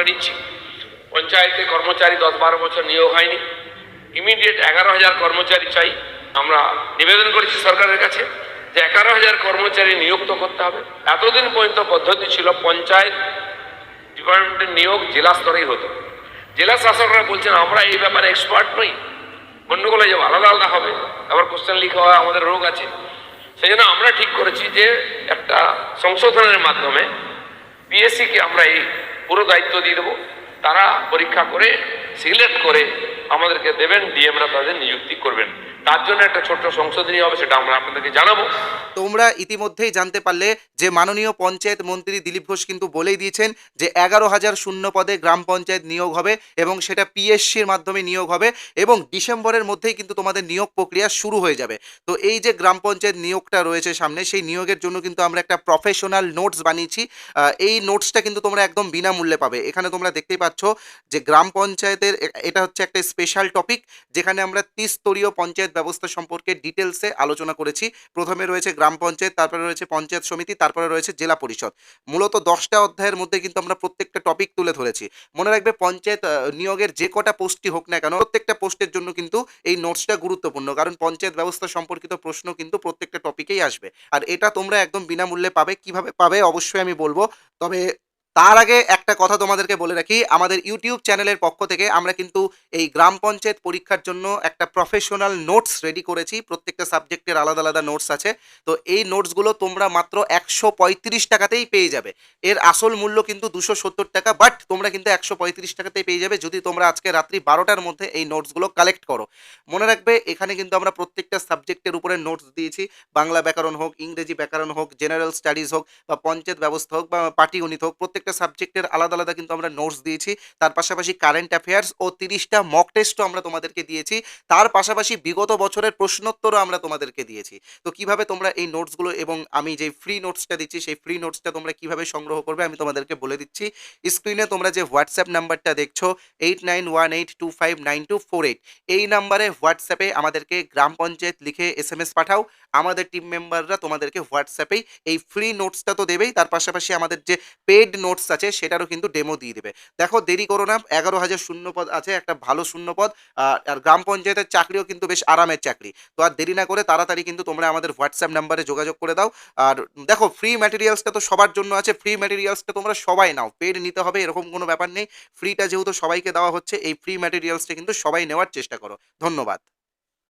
নিচ্ছি। পঞ্চায়েতে কর্মচারী 10-12 বছর নিয়োগ হয়নি, ইমিডিয়েট 11,000 কর্মচারী চাই। আমরা নিবেদন করেছি সরকারের কাছে যে 11,000 কর্মচারী নিযুক্ত করতে হবে। এতদিন পর্যন্ত পদ্ধতি ছিল পঞ্চায়েত ডিপার্টমেন্টের নিয়োগ জেলা স্তরেই হতো। জেলা শাসকরা বলছেন আমরা এই ব্যাপারে এক্সপার্ট নই, গণ্ডগোল হয়ে যাবে, আলাদা আলাদা হবে, আবার কোশ্চেন লিক হওয়া আমাদের রোগ আছে। সেই জন্য আমরা ঠিক করেছি যে একটা সংশোধনের মাধ্যমে পিএসসিকে আমরা এই পুরো দায়িত্ব দিয়ে দেবো। তারা পরীক্ষা করে সিলেক্ট করে আমাদেরকে দেবেন, ডিএমরা তাদের নিযুক্তি করবেন। তার জন্য একটা ছোট্ট সংশোধনী হবে, সেটা আমরা আপনাদেরকে জানাবো। তোমরা ইতিমধ্যেই জানতে পারলে যে মাননীয় পঞ্চায়েত মন্ত্রী দিলীপ ঘোষ কিন্তু বলেই দিয়েছেন যে 11,000 শূন্য পদে গ্রাম পঞ্চায়েত নিয়োগ হবে এবং সেটা পিএসসির মাধ্যমে নিয়োগ হবে এবং ডিসেম্বরের মধ্যেই কিন্তু তোমাদের নিয়োগ প্রক্রিয়া শুরু হয়ে যাবে। তো এই যে গ্রাম পঞ্চায়েত নিয়োগটা রয়েছে সামনে, সেই নিয়োগের জন্য কিন্তু আমরা একটা প্রফেশনাল নোটস বানিয়েছি। এই নোটসটা কিন্তু তোমরা একদম বিনামূল্যে পাবে। এখানে তোমরা দেখতেই পাচ্ছ যে গ্রাম পঞ্চায়েতের এটা হচ্ছে একটা স্পেশাল টপিক, যেখানে আমরা ত্রিস্তরীয় পঞ্চায়েত ব্যবস্থা সম্পর্কে ডিটেলসে আলোচনা করেছি। প্রথমে রয়েছে গ্রাম পঞ্চায়েত, তারপরে রয়েছে পঞ্চায়েত সমিতি, তারপরে রয়েছে জেলা পরিষদ। মূলত 10টা অধ্যায়ের মধ্যে কিন্তু আমরা প্রত্যেকটা টপিক তুলে ধরেছি। মনে রাখবে, পঞ্চায়েত নিয়োগের যে কটা পোস্টই হোক না কেন, প্রত্যেকটা পোস্টের জন্য কিন্তু এই নোটসটা গুরুত্বপূর্ণ, কারণ পঞ্চায়েত ব্যবস্থা সম্পর্কিত প্রশ্ন কিন্তু প্রত্যেকটা টপিকেই আসবে। আর এটা তোমরা একদম বিনামূল্যে পাবে। কিভাবে পাবে অবশ্যই আমি বলবো, তবে তার আগে একটা কথা তোমাদেরকে বলে রাখি, আমাদের ইউটিউব চ্যানেলের পক্ষ থেকে আমরা কিন্তু এই গ্রাম পঞ্চায়েত পরীক্ষার জন্য একটা প্রফেশনাল নোটস রেডি করেছি। প্রত্যেকটা সাবজেক্টের আলাদা আলাদা নোটস আছে। তো এই নোটসগুলো তোমরা মাত্র 135 টাকাতেই পেয়ে যাবে। এর আসল মূল্য কিন্তু 270 টাকা, বাট তোমরা কিন্তু 135 টাকাতেই পেয়ে যাবে যদি তোমরা আজকে রাত্রি 12টার মধ্যে এই নোটসগুলো কালেক্ট করো। মনে রাখবে, এখানে কিন্তু আমরা প্রত্যেকটা সাবজেক্টের উপরে নোটস দিয়েছি। বাংলা ব্যাকরণ হোক, ইংরেজি ব্যাকরণ হোক, জেনারেল স্টাডিজ হোক, বা পঞ্চায়েত ব্যবস্থা হোক, বা পাটিগণিত হোক, প্রত্যেকটা সাবজেক্টের আলাদা আলাদা কিন্তু আমরা নোটস দিয়েছি। তার পাশাপাশি কারেন্ট অ্যাফেয়ার্স ও 30টা মক টেস্টও আমরা তোমাদেরকে দিয়েছি। তার পাশাপাশি বিগত বছরের প্রশ্নোত্তরও আমরা তোমাদেরকে দিয়েছি। তো কিভাবে তোমরা এই নোটসগুলো এবং আমি যে ফ্রি নোটসটা দিচ্ছি, সেই ফ্রি নোটসটা তোমরা কিভাবে সংগ্রহ করবে আমি তোমাদেরকে বলে দিচ্ছি। স্ক্রিনে তোমরা যে হোয়াটসঅ্যাপ নাম্বারটা দেখছো 8918259248, এই নাম্বারে হোয়াটসঅ্যাপে আমাদেরকে গ্রাম পঞ্চায়েত লিখে SMS পাঠাও। আমাদের টিম মেম্বাররা তোমাদেরকে হোয়াটসঅ্যাপেই এই ফ্রি নোটসটা তো দেবেই, তার পাশাপাশি আমাদের যে পেড নোটস আছে সেটারও কিন্তু ডেমো দিয়ে দেবে। দেখো, দেরি করো না, 11,000 শূন্যপদ আছে, একটা ভালো শূন্যপদ। আর গ্রাম পঞ্চায়েতের চাকরিও কিন্তু বেশ আরামের চাকরি। তো আর দেরি না করে তাড়াতাড়ি কিন্তু তোমরা আমাদের হোয়াটসঅ্যাপ নাম্বারে যোগাযোগ করে দাও। আর দেখো, ফ্রি ম্যাটেরিয়ালসটা তো সবার জন্য আছে, ফ্রি ম্যাটেরিয়ালসটা তোমরা সবাই নাও। পেড নিতে হবে এরকম কোনো ব্যাপার নেই। ফ্রিটা যেহেতু সবাইকে দেওয়া হচ্ছে, এই ফ্রি ম্যাটেরিয়ালসটা কিন্তু সবাই নেওয়ার চেষ্টা করো। ধন্যবাদ।